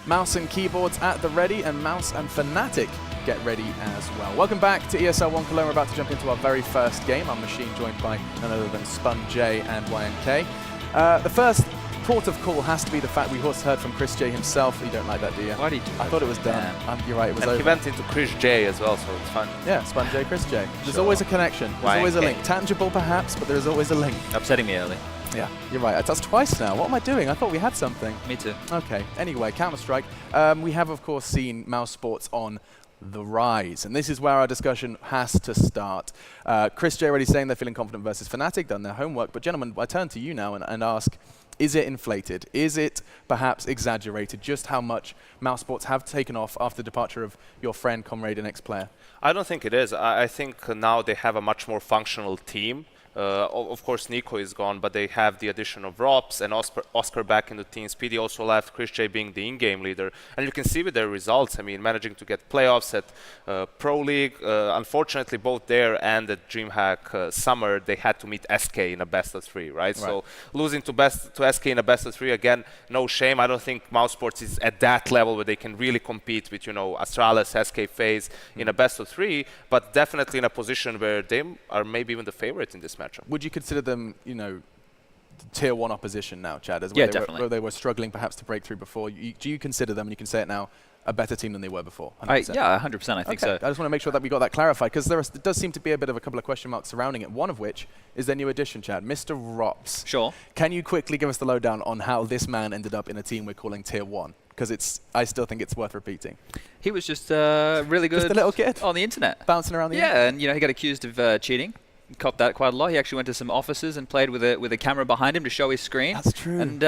Mouse and keyboards at the ready, and Mouse and Fnatic get ready as well. Welcome back to ESL 1 Cologne. We're about to jump into our very first game. I'm Machine, joined by none other than SpunJ and YNK. The first port of call has to be the fact we also heard from Chris J himself. You don't like that, do you? Why did you? I thought it was done. You're right, it was and over. He went into Chris J as well, so it's fun. Yeah, SpunJ, Chris J. There's always a connection. There's always a link. Tangible, perhaps, but there's always a link. Upsetting me early. Yeah, you're right. That's twice now. What am I doing? I thought we had something. Me too. Okay. Anyway, Counter-Strike. We have, of course, seen MouseSports on the rise, and this is where our discussion has to start. Chris J already saying they're feeling confident versus Fnatic, done their homework. But gentlemen, I turn to you now and ask, is it inflated? Is it perhaps exaggerated just how much MouseSports have taken off after the departure of your friend, comrade, and ex-player? I don't think it is. I think now they have a much more functional team. Of course, Nico is gone, but they have the addition of Rops and Oscar back in the team. Speedy also left, Chris J being the in-game leader. And you can see with their results, I mean, managing to get playoffs at Pro League. Unfortunately, both there and at DreamHack Summer, they had to meet SK in a best-of-3, right? So losing to SK in a best-of-3, again, no shame. I don't think MouseSports is at that level where they can really compete with, you know, Astralis, SK FaZe in a best-of-3, but definitely in a position where they are maybe even the favorite in this match. Would you consider them, you know, tier 1 opposition now, Chad? As yeah, definitely. Where they were struggling perhaps to break through before. Do you consider them, and you can say it now, a better team than they were before? 100%. Yeah, 100%. I think so. I just want to make sure that we got that clarified, because there does seem to be a bit of a couple of question marks surrounding it, one of which is their new addition, Chad, Mr. Rops. Sure. Can you quickly give us the lowdown on how this man ended up in a team we're calling tier 1? Because I still think it's worth repeating. He was just really good. Just a little kid on the internet, bouncing around the internet. Yeah, and you know, he got accused of cheating. Copped that quite a lot. He actually went to some offices and played with a camera behind him to show his screen. That's true. And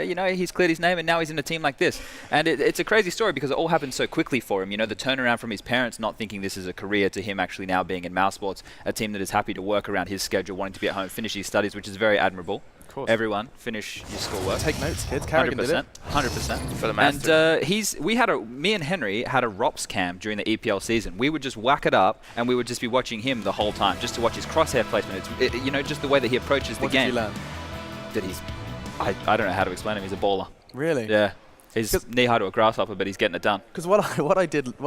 you know, he's cleared his name, and now he's in a team like this. And it's a crazy story because it all happened so quickly for him. You know, the turnaround from his parents not thinking this is a career to him actually now being in MouseSports, a team that is happy to work around his schedule, wanting to be at home, finish his studies, which is very admirable. Of course. Everyone, finish your schoolwork. Take notes, kids. Carrigan did it. 100%. For the master. And me and Henry had a Rops cam during the EPL season. We would just whack it up, and we would just be watching him the whole time, just to watch his crosshair placement. You know, just the way that he approaches the game. What did you learn? That he's, I don't know how to explain him. He's a baller. Really? Yeah. He's knee-high to a grasshopper, but he's getting it done. Because what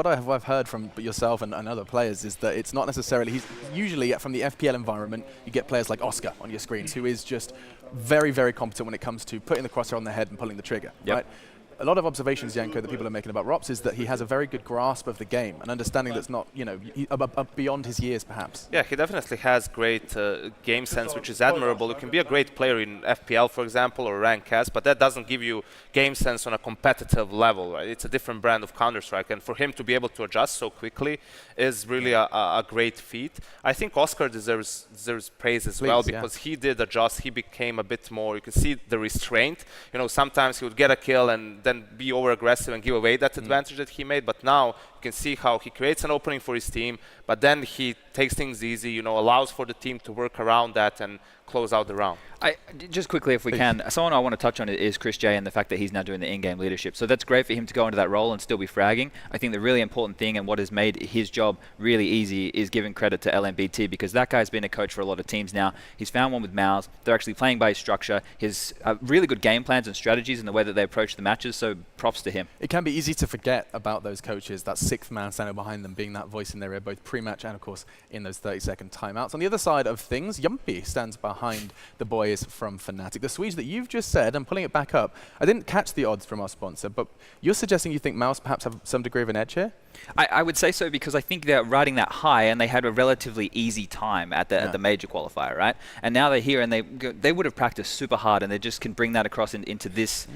I've heard from yourself and other players is that it's not necessarily, he's usually from the FPL environment, you get players like Oscar on your screens, who is just very, very competent when it comes to putting the crosshair on their head and pulling the trigger, right? A lot of observations, Yanko, that people are making about Rops is that he has a very good grasp of the game, an understanding that's not, you know, beyond his years, perhaps. Yeah, he definitely has great game sense, which is admirable. You can be a great player in FPL, for example, or Rank S, but that doesn't give you game sense on a competitive level, right? It's a different brand of Counter-Strike, and for him to be able to adjust so quickly is really a great feat. I think Oscar deserves praise as well, because he did adjust. He became a bit more, you can see the restraint. You know, sometimes he would get a kill and then be over-aggressive and give away that advantage that he made. But now you can see how he creates an opening for his team, but then he takes things easy, you know, allows for the team to work around that and close out the round. Just quickly, if we can, someone I want to touch on is Chris J and the fact that he's now doing the in-game leadership. So that's great for him to go into that role and still be fragging. I think the really important thing and what has made his job really easy is giving credit to LMBT, because that guy's been a coach for a lot of teams now. He's found one with Mouse. They're actually playing by his structure. His really good game plans and strategies in the way that they approach the matches, so props to him. It can be easy to forget about those coaches, that sixth man standing behind them, being that voice in their ear, both pre-match and, of course, in those 30-second timeouts. On the other side of things, Yumpy stands behind the boys from Fnatic. The Swedes that you've just said, and pulling it back up, I didn't catch the odds from our sponsor, but you're suggesting you think Mouse perhaps have some degree of an edge here? I would say so, because I think they're riding that high, and they had a relatively easy time at the major qualifier, right? And now they're here, and they would have practiced super hard, and they just can bring that across into this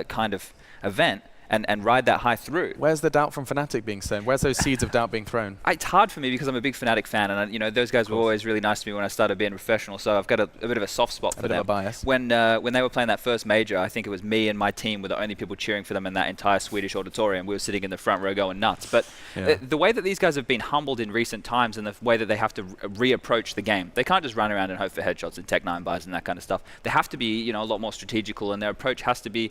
kind of event. And ride that high through. Where's the doubt from Fnatic being sown? Where's those seeds of doubt being thrown? It's hard for me because I'm a big Fnatic fan, and you know, those guys were always really nice to me when I started being professional. So I've got a bit of a soft spot for them. A bit of a bias. When they were playing that first major, I think it was me and my team were the only people cheering for them in that entire Swedish auditorium. We were sitting in the front row going nuts. But the way that these guys have been humbled in recent times, and the way that they have to reapproach the game, they can't just run around and hope for headshots and Tech 9 buys and that kind of stuff. They have to be, you know, a lot more strategical, and their approach has to be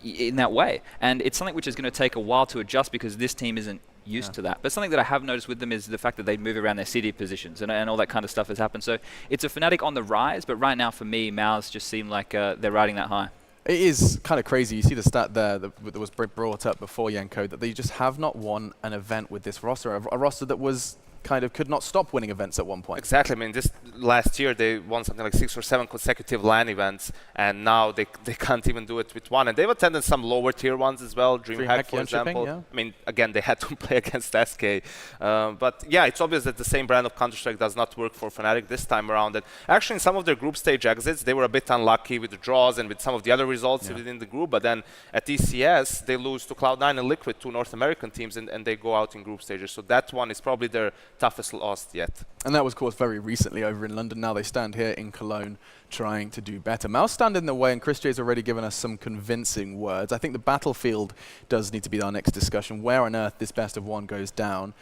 in that way. And it's something which is going to take a while to adjust, because this team isn't used to that. But something that I have noticed with them is the fact that they move around their city positions, and all that kind of stuff has happened. So it's a Fnatic on the rise, but right now for me, Mouse just seem like they're riding that high. It is kind of crazy. You see the stat there that was brought up before, Yanko, that they just have not won an event with this roster, a roster that was kind of could not stop winning events at one point. Exactly. I mean, this last year they won something like 6 or 7 consecutive LAN events, and now they can't even do it with one. And they've attended some lower tier ones as well, DreamHack, for example. Yeah. I mean, again, they had to play against SK. But yeah, it's obvious that the same brand of Counter-Strike does not work for Fnatic this time around. And actually, in some of their group stage exits, they were a bit unlucky with the draws and with some of the other results within the group. But then at ECS, they lose to Cloud9 and Liquid, 2 North American teams, and they go out in group stages. So that one is probably their toughest loss yet. And that was, of course, very recently over in London. Now they stand here in Cologne trying to do better. Mouse stand in the way, and Chris J's already given us some convincing words. I think the battlefield does need to be our next discussion. Where on earth this best of one goes down.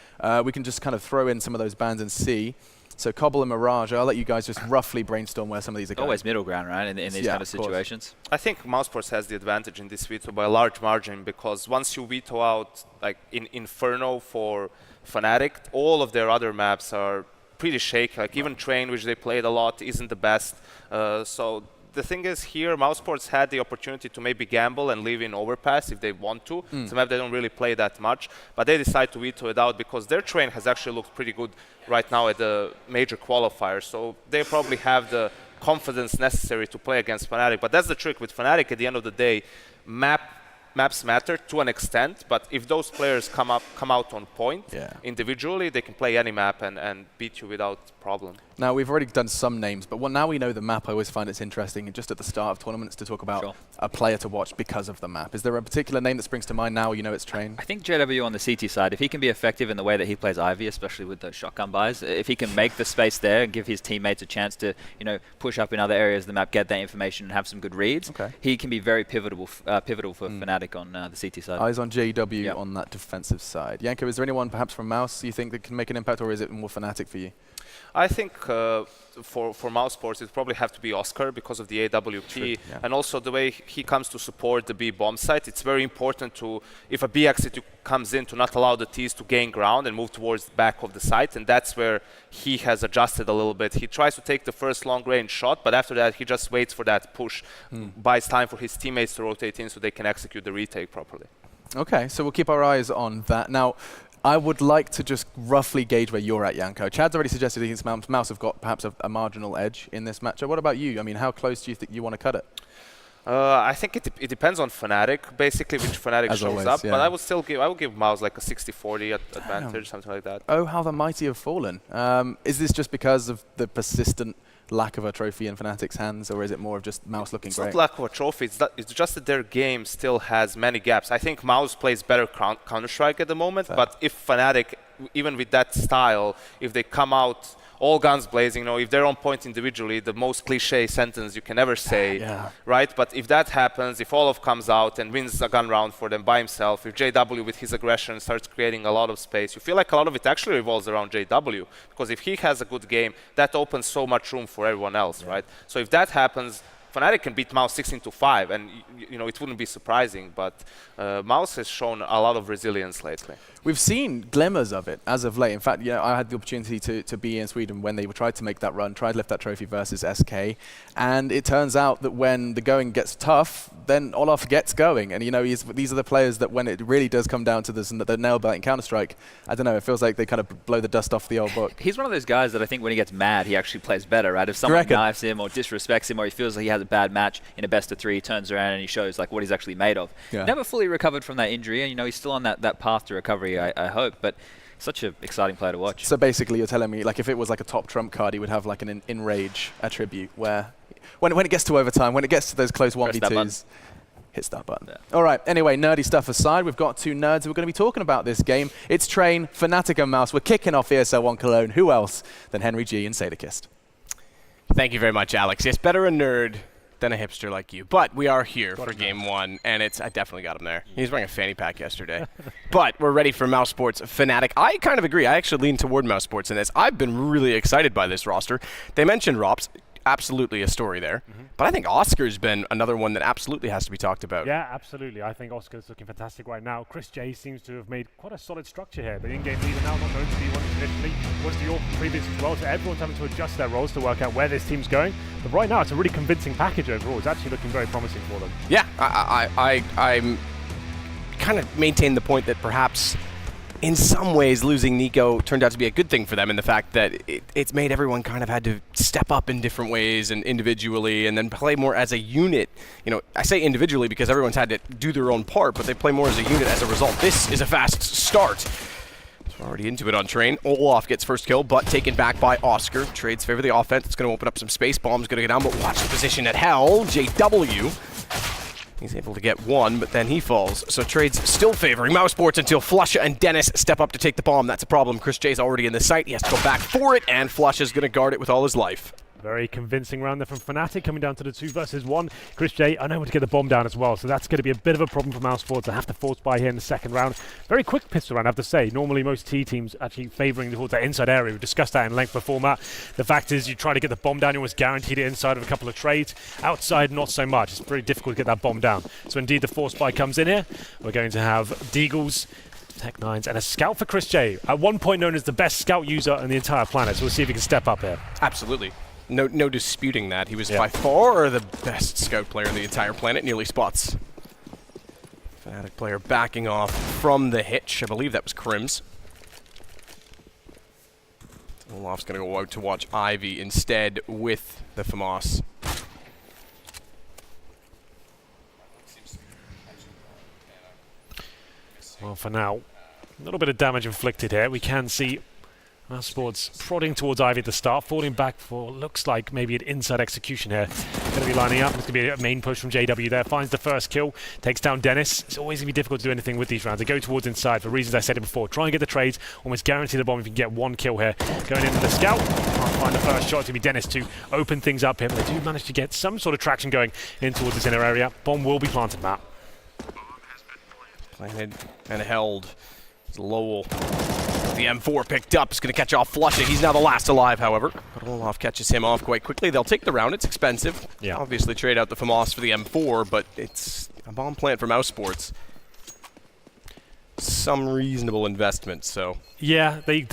We can just kind of throw in some of those bands and see. So Cobble and Mirage, I'll let you guys just roughly brainstorm where some of these are going. Always middle ground, right, in these kind of situations. I think MouseSports has the advantage in this veto by a large margin, because once you veto out like in Inferno for Fnatic, all of their other maps are pretty shaky. Like even Train, which they played a lot, isn't the best. So the thing is here, MouseSports had the opportunity to maybe gamble and leave in Overpass if they want to. It's a map they don't really play that much, but they decide to veto it out because their Train has actually looked pretty good right now at the major qualifiers. So they probably have the confidence necessary to play against Fnatic. But that's the trick with Fnatic. At the end of the day, maps matter to an extent, but if those players come out on point individually, they can play any map and beat you without problem. Now, we've already done some names, but now we know the map. I always find it's interesting, just at the start of tournaments, to talk about a player to watch because of the map. Is there a particular name that springs to mind now you know it's Train? I think JW on the CT side, if he can be effective in the way that he plays Ivy, especially with those shotgun buys, if he can make the space there and give his teammates a chance to, push up in other areas of the map, get that information and have some good reads, he can be very pivotal for Fnatic on the CT side. Eyes on JW on that defensive side. Yanko, is there anyone perhaps from Mouse you think that can make an impact, or is it more Fnatic for you? I think for MouseSports, it probably have to be Oscar because of the AWP and also the way he comes to support the B bomb site. It's very important to, if a B exit comes in, to not allow the Ts to gain ground and move towards the back of the site, and that's where he has adjusted a little bit. He tries to take the first long range shot, but after that he just waits for that push, buys time for his teammates to rotate in so they can execute the retake properly. Okay, so we'll keep our eyes on that. Now, I would like to just roughly gauge where you're at, Yanko. Chad's already suggested he thinks Mouse have got perhaps a marginal edge in this matchup. What about you? I mean, how close do you think you want to cut it? I think it depends on Fnatic, basically which Fnatic shows up. But I would give Mouse like a 60-40 advantage, something like that. Oh, how the mighty have fallen. Is this just because of the persistent lack of a trophy in Fnatic's hands, or is it more of just Mouse looking great? It's not lack of a trophy, it's just that their game still has many gaps. I think Mouse plays better Counter-Strike at the moment, but if Fnatic, even with that style, if they come out all guns blazing, if they're on point individually, the most cliche sentence you can ever say, right? But if that happens, if Olaf comes out and wins a gun round for them by himself, if JW with his aggression starts creating a lot of space, you feel like a lot of it actually revolves around JW, because if he has a good game, that opens so much room for everyone else, right? So if that happens, Fnatic can beat Mouse 16-5, and it wouldn't be surprising, but Mouse has shown a lot of resilience lately. We've seen glimmers of it as of late. In fact, I had the opportunity to be in Sweden when they tried to make that run, tried to lift that trophy versus SK, and it turns out that when the going gets tough, then Olaf gets going. And these are the players that when it really does come down to this and the nail biting Counter-Strike, I don't know, it feels like they kind of blow the dust off the old book. He's one of those guys that I think when he gets mad, he actually plays better, right? If someone knives him or disrespects him, or he feels like he has a bad match in a best of 3, he turns around and he shows like what he's actually made of. Never fully recovered from that injury, and he's still on that path to recovery, I hope, but such an exciting player to watch. So basically you're telling me, like, if it was like a top trump card, he would have like an enrage attribute where when it gets to overtime, when it gets to those close 1v2s, hits that button. All right, anyway, nerdy stuff aside, we've got 2 nerds who are going to be talking about this game. It's Train, Fnatic and Mouse. We're kicking off ESL 1 Cologne. Who else than Henry G and Sadakist? Thank you very much, Alex. Yes, better a nerd than a hipster like you. But we are here for game 1, and I definitely got him there. He was wearing a fanny pack yesterday. But we're ready for MouseSports Fnatic. I kind of agree. I actually lean toward MouseSports in this. I've been really excited by this roster. They mentioned ROPS. absolutely a story there. But I think Oscar's been another one that absolutely has to be talked about. Yeah, absolutely. I think Oscar's looking fantastic right now. Chris J seems to have made quite a solid structure here. The in-game leader now, not known to be one traditionally, was to your previous as well. So everyone's having to adjust their roles to work out where this team's going. But right now, it's a really convincing package overall. It's actually looking very promising for them. Yeah, I'm kind of maintain the point that perhaps in some ways losing Nico turned out to be a good thing for them in the fact that it's made everyone kind of had to step up in different ways and individually and then play more as a unit. You know, I say individually because everyone's had to do their own part, but they play more as a unit as a result. This is a fast start. So we're already into it on train. Olaf gets first kill, but taken back by Oscar. Trades favor the offense. It's going to open up some space. Bomb's going to go down, but watch the position at hell. JW. He's able to get one, but then he falls. So trades still favoring MouseSports until Flusha and Dennis step up to take the bomb. That's a problem. Chris J's already in the site. He has to go back for it, and Flusha's going to guard it with all his life. Very convincing round there from Fnatic, coming down to the 2 versus 1. Chris J unable to get the bomb down as well, so that's going to be a bit of a problem for MouseSports. They have to force buy here in the second round. Very quick pistol round, I have to say. Normally most T teams actually favouring towards that inside area. We've discussed that in length before, Matt. The fact is you try to get the bomb down, you're almost guaranteed it inside of a couple of trades. Outside, not so much. It's very difficult to get that bomb down. So indeed the force buy comes in here. We're going to have Deagles, Tech9s, and a scout for Chris J. At one point known as the best scout user on the entire planet. So we'll see if he can step up here. Absolutely. No disputing that. He was by far the best scout player on the entire planet, nearly spots. Fnatic player backing off from the hitch. I believe that was Crims. Olaf's going to go out to watch Ivy instead with the FAMAS. Well, for now, a little bit of damage inflicted here. We can see MouseSports prodding towards Ivy at the start, falling back for looks like maybe an inside execution here. Going to be lining up. It's going to be a main push from JW there. Finds the first kill, takes down Dennis. It's always going to be difficult to do anything with these rounds. They go towards inside for reasons I said it before. Try and get the trades, almost guarantee the bomb if you can get one kill here. Going into the scout, can't find the first shot. It's going to be Dennis to open things up here. But they do manage to get some sort of traction going in towards this inner area. Bomb will be planted, Matt. Planted and held. It's Lowell. The M4 picked up. It's going to catch off Flusha. He's now the last alive, however. But Olaf catches him off quite quickly. They'll take the round. It's expensive. Yeah. Obviously trade out the FAMAS for the M4, but it's a bomb plant for MouseSports. Some reasonable investment, so. Yeah, the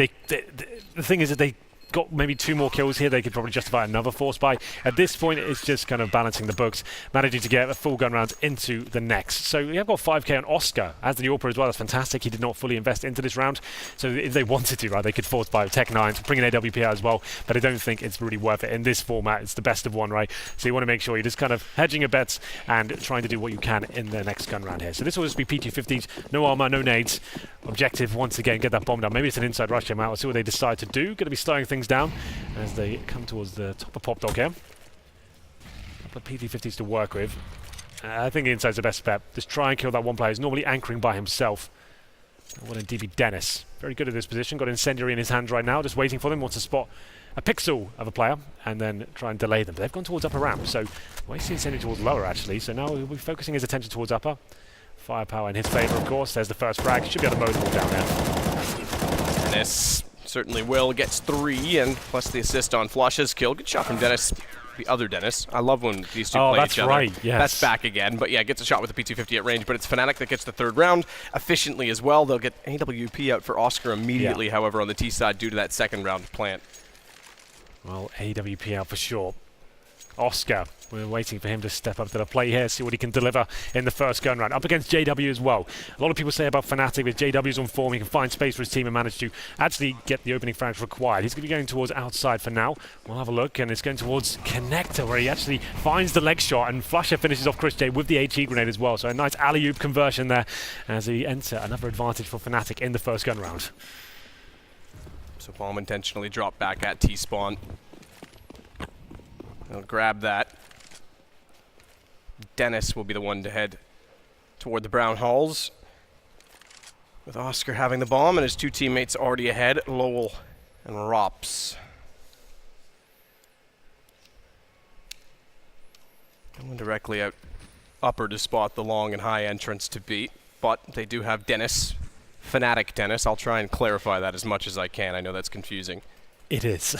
thing is that they got maybe 2 more kills here. They could probably justify another force buy. At this point, it's just kind of balancing the books, managing to get a full gun round into the next. So we have got 5k on Oscar as the Orpa as well. That's fantastic. He did not fully invest into this round. So if they wanted to, right, they could force buy Tech9s, bring an AWP out as well. But I don't think it's really worth it in this format. It's the best of one, right? So you want to make sure you're just kind of hedging your bets and trying to do what you can in the next gun round here. So this will just be P250s, no armor, no nades. Objective once again, get that bomb down. Maybe it's an inside rush game out. We'll see what they decide to do. Going to be slowing things down as they come towards the top of Pop Dog here. A couple of PT50s to work with. I think the inside's the best bet. Just try and kill that one player who's normally anchoring by himself. What a DB Dennis. Very good at this position. Got Incendiary in his hands right now, just waiting for them. Wants to spot a pixel of a player and then try and delay them. But they've gone towards upper ramp, so I see Incendiary towards lower actually. So now he'll be focusing his attention towards upper. Firepower in his favour, of course. There's the first frag. Should be able to mow them all down there. Dennis certainly will. Gets 3, and plus the assist on Flusha's kill. Good shot from Dennis. The other Dennis. I love when these two play each other. Right, yes. That's back again. But yeah, gets a shot with the P250 at range. But it's Fnatic that gets the 3rd round efficiently as well. They'll get AWP out for Oscar immediately, however, on the T side due to that 2nd round plant. Well, AWP out for sure. Oscar, we're waiting for him to step up to the plate here, see what he can deliver in the first gun round. Up against JW as well. A lot of people say about Fnatic, with JW's on form, he can find space for his team and manage to actually get the opening frags required. He's going to be going towards outside for now. We'll have a look, and it's going towards Connector, where he actually finds the leg shot, and Flusha finishes off Chris J with the HE grenade as well. So a nice alley-oop conversion there as he enter another advantage for Fnatic in the first gun round. So bomb intentionally dropped back at T-spawn. They'll grab that. Dennis will be the one to head toward the brown halls, with Oscar having the bomb and his 2 teammates already ahead, Lowell and Rops. Going directly out upper to spot the long and high entrance to beat, but they do have Dennis, Fnatic Dennis. I'll try and clarify that as much as I can. I know that's confusing. It is.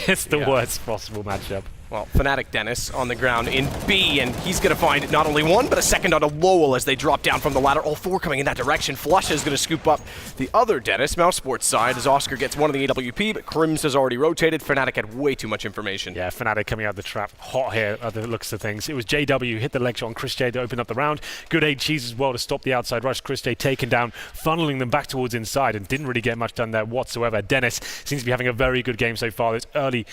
It's the worst possible matchup. Well, Fnatic Dennis on the ground in B, and he's going to find not only one, but a second onto Lowell as they drop down from the ladder. All four coming in that direction. Flush is going to scoop up the other Dennis, MouseSports side, as Oscar gets one of the AWP, but Crims has already rotated. Fnatic had way too much information. Yeah, Fnatic coming out of the trap hot here at the looks of things. It was JW hit the leg shot on Chris J to open up the round. Good aid Cheese as well to stop the outside rush. Chris J taken down, funneling them back towards inside, and didn't really get much done there whatsoever. Dennis seems to be having a very good game so far. This early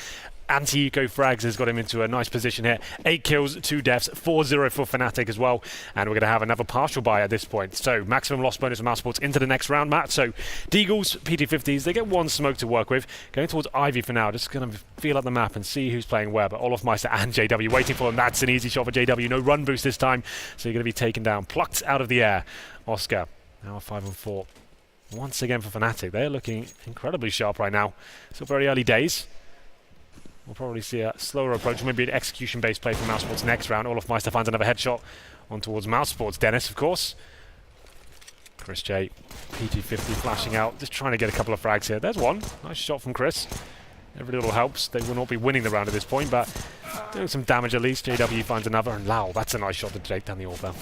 anti-eco frags has got him into a nice position here. 8 kills, 2 deaths, 4-0 for Fnatic as well. And we're going to have another partial buy at this point. So maximum loss bonus for MouseSports into the next round, Matt. So Deagles, PT50s, they get one smoke to work with. Going towards Ivy for now. Just going to feel out the map and see who's playing where. But Olofmeister and JW waiting for him. That's an easy shot for JW. No run boost this time. So you're going to be taken down. Plucked out of the air. Oscar, now 5-4. Once again for Fnatic. They're looking incredibly sharp right now. Still very early days. We'll probably see a slower approach, maybe an execution-based play from MouseSports next round. Olofmeister finds another headshot on towards MouseSports. Dennis, of course. Chris J, PT50 flashing out, just trying to get a couple of frags here. There's one. Nice shot from Chris. Every little helps. They will not be winning the round at this point, but doing some damage at least. JW finds another, and Lau, that's a nice shot to take down the Orphan.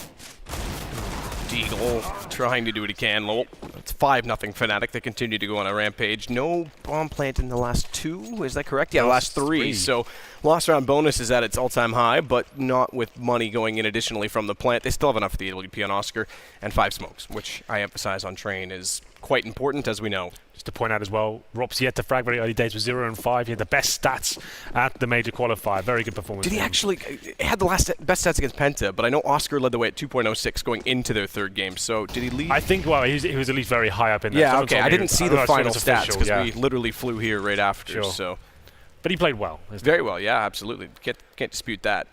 Deagle trying to do what he can. Lowell. It's 5-0 Fnatic. They continue to go on a rampage. No bomb plant in the last 2, is that correct? Yeah, the last 3. So lost round bonus is at its all-time high, but not with money going in additionally from the plant. They still have enough for the AWP on Oscar and 5 smokes, which I emphasize on Train is quite important, as we know. Just to point out as well, Rop's yet to frag very early days with 0 and 5. He had the best stats at the major qualifier. Very good performance. Did he actually had the best stats against Penta? But I know Oscar led the way at 2.06 going into their 3rd game. So did he lead? I think, well, he was at least very high up in there. Yeah, okay. I didn't see the final stats because yeah. we literally flew here right after. Sure. So, but he played well. Very well, yeah, absolutely. Can't dispute that.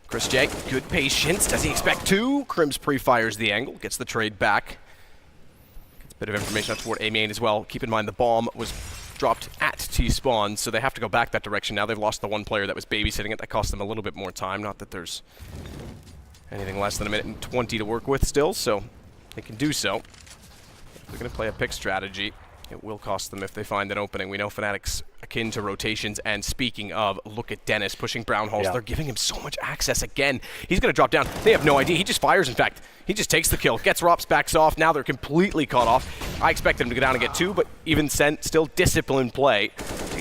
Chris J, good patience. Does he expect 2? Crims pre-fires the angle, gets the trade back. Bit of information up toward A main as well. Keep in mind the bomb was dropped at T-spawn, so they have to go back that direction. Now they've lost the one player that was babysitting it. That cost them a little bit more time. Not that there's anything less than a minute and 20 to work with still, so they can do so. If they're going to play a pick strategy, it will cost them if they find an opening. We know Fnatic's akin to rotations, and speaking of, look at Dennis pushing brown holes. Yeah. They're giving him so much access again. He's going to drop down. They have no idea. He just fires, in fact. He just takes the kill, gets Rops, backs off. Now they're completely caught off. I expect them to go down and get 2, but even still disciplined play.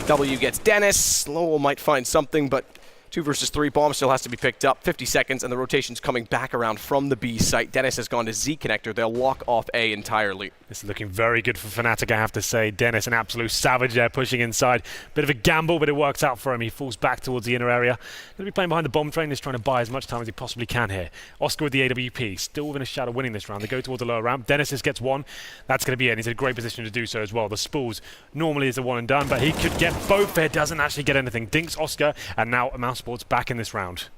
W gets Dennis. Lowell might find something, but 2 versus 3. Bomb still has to be picked up. 50 seconds, and the rotation's coming back around from the B site. Dennis has gone to Z connector. They'll lock off A entirely. This is looking very good for Fnatic, I have to say. Dennis, an absolute savage there, pushing inside. Bit of a gamble, but it works out for him. He falls back towards the inner area. Going to be playing behind the bomb train. He's trying to buy as much time as he possibly can here. Oscar with the AWP, still within a shadow winning this round. They go towards the lower ramp. Dennis just gets 1. That's going to be it. He's in a great position to do so as well. The spools normally is a 1 and done, but he could get both there. Doesn't actually get anything. Dinks Oscar, and now MouseSports back in this round.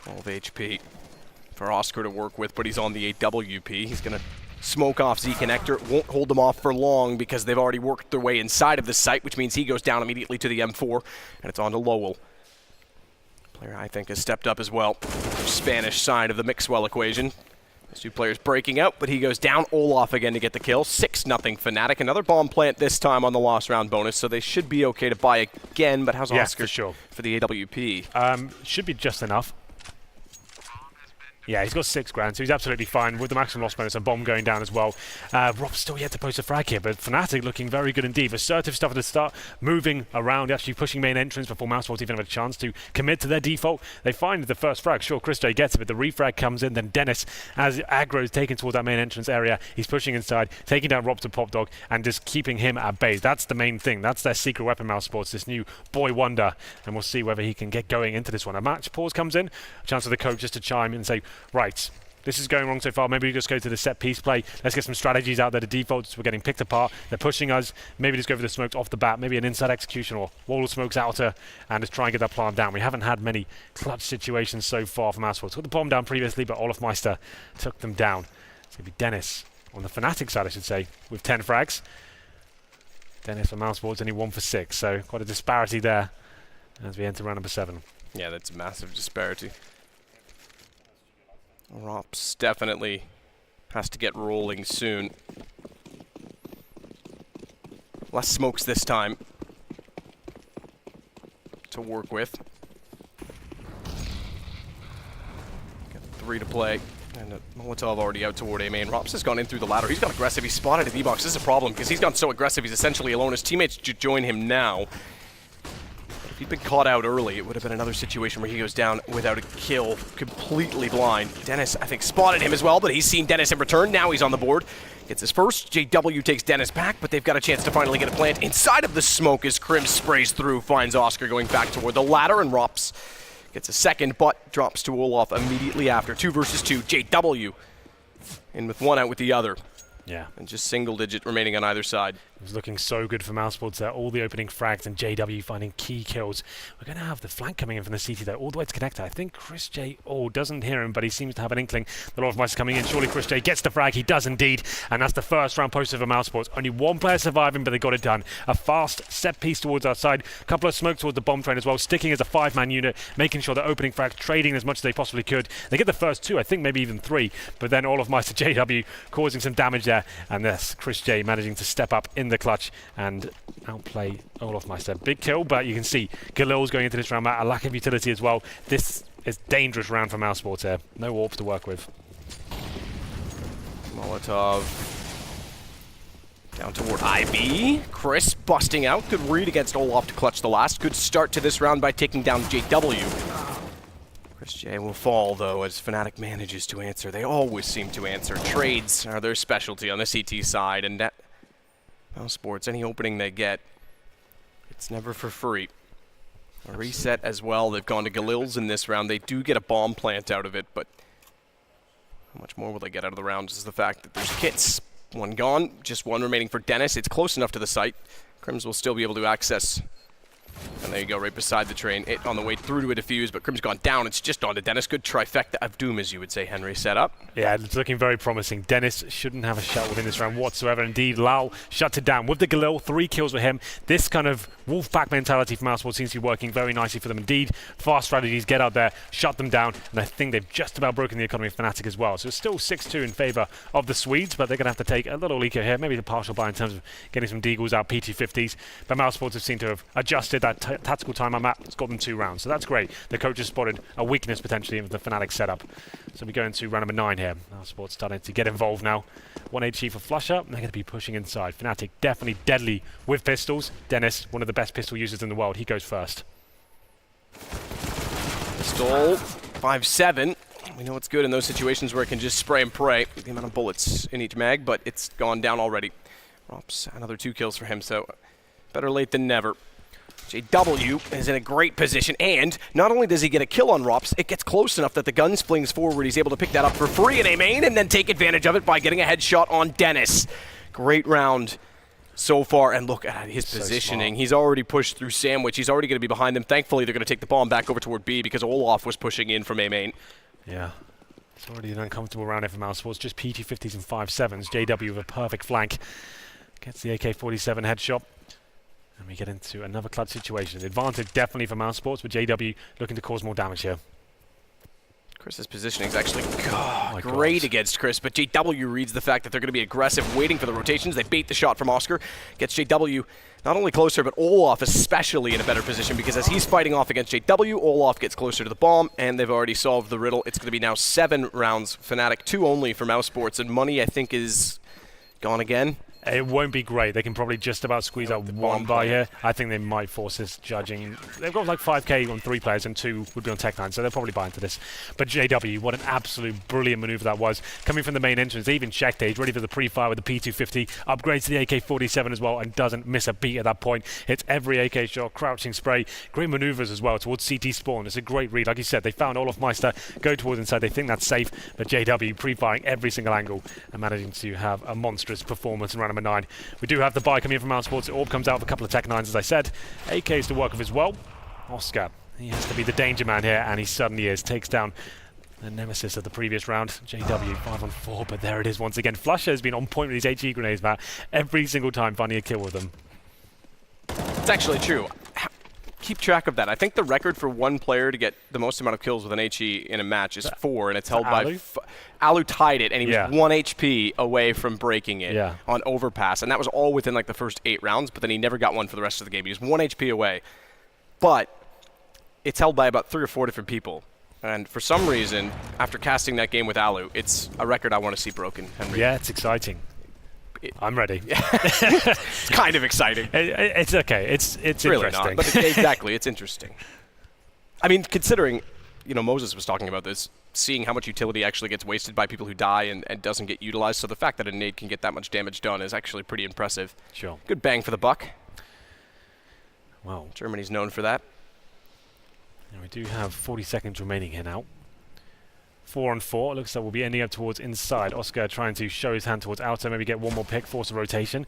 12 HP for Oscar to work with, but he's on the AWP. He's going to smoke off Z connector. Won't hold them off for long because they've already worked their way inside of the site, which means he goes down immediately to the M4, and it's on to Lowell. Player, I think, has stepped up as well. Spanish side of the Mixwell equation. Those 2 players breaking out, but he goes down. Olaf again to get the kill. 6-0 Fnatic. Another bomb plant this time on the lost round bonus, so they should be okay to buy again. But how's Oscar for the AWP? Should be just enough. Yeah, he's got 6 grand, so he's absolutely fine with the maximum loss bonus and bomb going down as well. Rob's still yet to post a frag here, but Fnatic looking very good indeed. Assertive stuff at the start, moving around, actually pushing main entrance before MouseSports even have a chance to commit to their default. They find the first frag. Sure, Chris J gets it, but the refrag comes in. Then Dennis, as aggro is taken towards that main entrance area, he's pushing inside, taking down Rob to Pop Dog, and just keeping him at bay. That's the main thing. That's their secret weapon, MouseSports, this new boy wonder. And we'll see whether he can get going into this one. A match pause comes in, a chance for the coach just to chime in and say, right, this is going wrong so far. Maybe we just go to the set piece play. Let's get some strategies out there. The defaults, we're getting picked apart. They're pushing us. Maybe just go for the smokes off the bat. Maybe an inside execution or wall of smokes outer and just try and get that plant down. We haven't had many clutch situations so far from MouseSports. Took the bomb down previously, but Olofmeister took them down. It's going to be Dennis on the Fnatic side, I should say, with 10 frags. Dennis for MouseSports only 1 for 6, so quite a disparity there as we enter round number 7. Yeah, that's a massive disparity. Rops definitely has to get rolling soon. Less smokes this time. to work with. Got 3 to play. And Molotov already out toward A main. Rops has gone in through the ladder. He's got aggressive. He's spotted at D-Box. This is a problem because he's gone so aggressive. He's essentially alone. His teammates join him now. If he'd been caught out early, it would have been another situation where he goes down without a kill, completely blind. Dennis, I think, spotted him as well, but he's seen Dennis in return. Now he's on the board. Gets his first. JW takes Dennis back, but they've got a chance to finally get a plant inside of the smoke as Krim sprays through, finds Oscar going back toward the ladder, and Rops gets a second, but drops to Olaf immediately after. 2 versus 2. JW in with one out with the other. Yeah. And just single digit remaining on either side. It was looking so good for MouseSports there. All the opening frags and JW finding key kills. We're going to have the flank coming in from the CT though, all the way to connector. I think Chris J doesn't hear him, but he seems to have an inkling. The Lord of Mice is coming in. Surely Chris J gets the frag. He does indeed. And that's the first round poster for MouseSports. Only one player surviving, but they got it done. A fast set piece towards our side. A couple of smoke towards the bomb train as well. Sticking as a 5-man unit, making sure they're opening frags, trading as much as they possibly could. They get the first 2, I think maybe even 3. But then all of Mice to JW causing some damage there. And this Chris J managing to step up in the clutch and outplay Olaf Meister. Big kill, but you can see Galil's going into this round, a lack of utility as well. This is dangerous round for MouseSports here. No warp to work with. Molotov down toward IB. Chris busting out. Good read against Olaf to clutch the last. Good start to this round by taking down JW. Chris J will fall, though, as Fnatic manages to answer. They always seem to answer. Trades are their specialty on the CT side, and that MouseSports, any opening they get, it's never for free. A reset as well. They've gone to Galil's in this round. They do get a bomb plant out of it, but how much more will they get out of the round is the fact that there's kits. 1 gone, just 1 remaining for Dennis. It's close enough to the site. Crims will still be able to access. And there you go, right beside the train. It on the way through to a defuse, but Crim's gone down. It's just on to Dennis. Good trifecta of doom, as you would say, Henry, set up. Yeah, it's looking very promising. Dennis shouldn't have a shot within this round whatsoever. Indeed, Lau shuts it down with the Galil. 3 kills with him. This kind of wolf-pack mentality from MouseSports seems to be working very nicely for them. Indeed, fast strategies, get out there, shut them down, and I think they've just about broken the economy of Fnatic as well. So it's still 6-2 in favour of the Swedes, but they're going to have to take a little eco here, maybe the partial buy in terms of getting some deagles out, PT50s. But MouseSports have seemed to have adjusted that tactical time on map. It's got them 2 rounds, so that's great. The coach has spotted a weakness potentially in the Fnatic setup. So we go into round number 9 here. MouseSports starting to get involved now. 1 HE for Flusher. They're going to be pushing inside. Fnatic definitely deadly with pistols. Dennis, one of the best pistol users in the world. He goes first. Pistol, 5-7. We know it's good in those situations where it can just spray and pray. The amount of bullets in each mag, but it's gone down already. Rops, another 2 kills for him, so better late than never. JW is in a great position, and not only does he get a kill on Rops, it gets close enough that the gun flings forward. He's able to pick that up for free in A main and then take advantage of it by getting a headshot on Dennis. Great round so far, and look at his positioning. He's already pushed through Sandwich. He's already going to be behind them. Thankfully, they're going to take the bomb back over toward B because Olaf was pushing in from A main. Yeah. It's already an uncomfortable round here for MouseSports. Just PT50s and 5-7s. JW with a perfect flank. Gets the AK-47 headshot. And we get into another clutch situation. Advantage definitely for MouseSports, but JW looking to cause more damage here. Chris's positioning is actually great against Chris, but JW reads the fact that they're going to be aggressive, waiting for the rotations. They bait the shot from Oscar. Gets JW not only closer, but Olaf especially in a better position, because as he's fighting off against JW, Olaf gets closer to the bomb, and they've already solved the riddle. It's going to be now 7 rounds Fnatic, 2 only for MouseSports, and money, I think, is gone again. It won't be great. They can probably just about squeeze out 1 buy here. I think they might force this judging. They've got like 5k on 3 players and 2 would be on Tech9, so they'll probably buy into this. But JW, what an absolute brilliant maneuver that was. Coming from the main entrance, they even checked it. He's ready for the pre-fire with the P250, upgrades to the AK-47 as well, and doesn't miss a beat at that point. Hits every AK shot, crouching spray. Great maneuvers as well towards CT spawn. It's a great read. Like you said, they found Olaf Meister, go towards inside. They think that's safe, but JW pre-firing every single angle and managing to have a monstrous performance in round number 9. We do have the buy coming in from MouseSports. Orb comes out with a couple of Tech9s, as I said. AKs to work with as well. Oscar, he has to be the danger man here, and he suddenly is. Takes down the nemesis of the previous round. JW 5-on-4, but there it is once again. Flusher has been on point with these HE grenades, Matt. Every single time finding a kill with them. It's actually true. Keep track of that. I think the record for one player to get the most amount of kills with an HE in a match is 4, and it's held by Alu tied it, and he was 1 HP away from breaking it on overpass, and that was all within like the first 8 rounds, but then he never got one for the rest of the game. He was 1 HP away. But it's held by about 3 or 4 different people. And for some reason, after casting that game with Alu, it's a record I want to see broken, Henry. Yeah, it's exciting. I'm ready. It's kind of exciting. It's okay. It's really interesting. not, but exactly, it's interesting. I mean, considering, Moses was talking about this, seeing how much utility actually gets wasted by people who die and doesn't get utilized. So the fact that a nade can get that much damage done is actually pretty impressive. Sure. Good bang for the buck. Well, Germany's known for that. we do have 40 seconds remaining here now. 4 on 4. Looks like we'll be ending up towards inside. Oscar trying to show his hand towards outer, maybe get one more pick, force a rotation.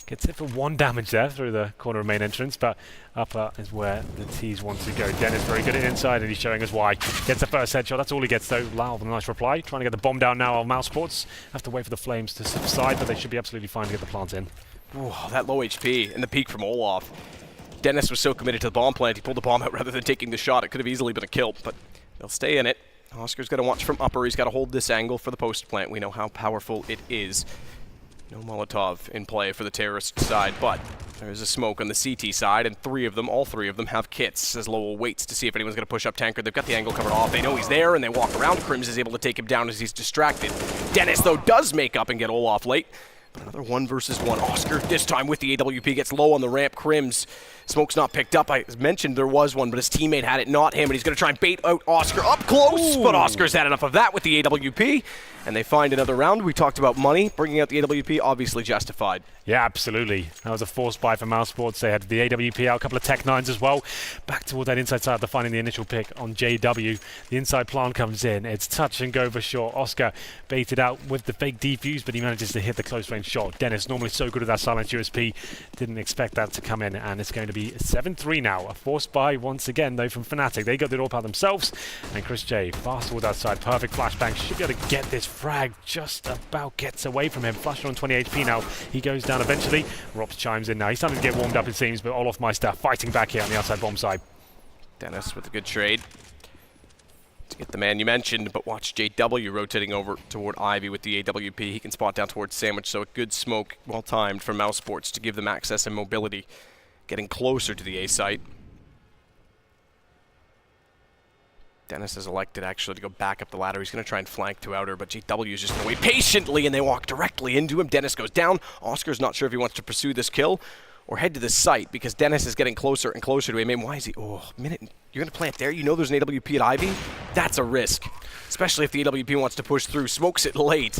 Gets it for 1 damage there through the corner of main entrance, but upper is where the T's want to go. Dennis very good at inside, and he's showing us why. Gets the first headshot. That's all he gets, though. Lau with a nice reply. Trying to get the bomb down now on MouseSports. Have to wait for the flames to subside, but they should be absolutely fine to get the plant in. Ooh, that low HP and the peek from Olaf. Dennis was so committed to the bomb plant, he pulled the bomb out rather than taking the shot. It could have easily been a kill, but they'll stay in it. Oscar's got to watch from upper. He's got to hold this angle for the post plant. We know how powerful it is. No Molotov in play for the terrorist side, but there's a smoke on the CT side, and all three of them have kits, as Lowell waits to see if anyone's going to push up Tanker. They've got the angle covered off. They know he's there, and they walk around. Crims is able to take him down as he's distracted. Dennis, though, does make up and get Olaf late. But another 1 versus 1. Oscar, this time with the AWP, gets low on the ramp. Crims, smoke's not picked up. I mentioned there was one, but his teammate had it, not him, and he's going to try and bait out Oscar up close. Ooh. But Oscar's had enough of that with the AWP, and they find another round. We talked about money. Bringing out the AWP, obviously justified. Yeah, absolutely. That was a forced buy for MouseSports. They had the AWP out, a couple of Tech 9s as well. Back toward that inside side after finding the initial pick on JW. The inside plant comes in. It's touch and go for sure. Oscar baited out with the fake defuse, but he manages to hit the close range shot. Dennis, normally so good at that silent USP, didn't expect that to come in, and it's going to be 7-3 now. A forced buy once again, though, from Fnatic. They got the AWP out themselves, and Chris J, fast toward that side. Perfect flashbang. Should be able to get this frag. Just about gets away from him. Flashed on 20 HP now. He goes down eventually. Rops chimes in now. He's starting to get warmed up, it seems, but Olaf Meister fighting back here on the outside bomb side. Dennis with a good trade to get the man you mentioned, but watch JW rotating over toward Ivy with the AWP. He can spot down towards Sandwich, so a good smoke, well timed from MouseSports to give them access and mobility. Getting closer to the A site. Dennis has elected actually to go back up the ladder. He's going to try and flank to outer, but GW is just going to wait patiently, and they walk directly into him. Dennis goes down. Oscar's not sure if he wants to pursue this kill or head to the site because Dennis is getting closer and closer to him. And why is he? Oh, minute. You're going to plant there? You know there's an AWP at Ivy? That's a risk, especially if the AWP wants to push through. Smokes it late.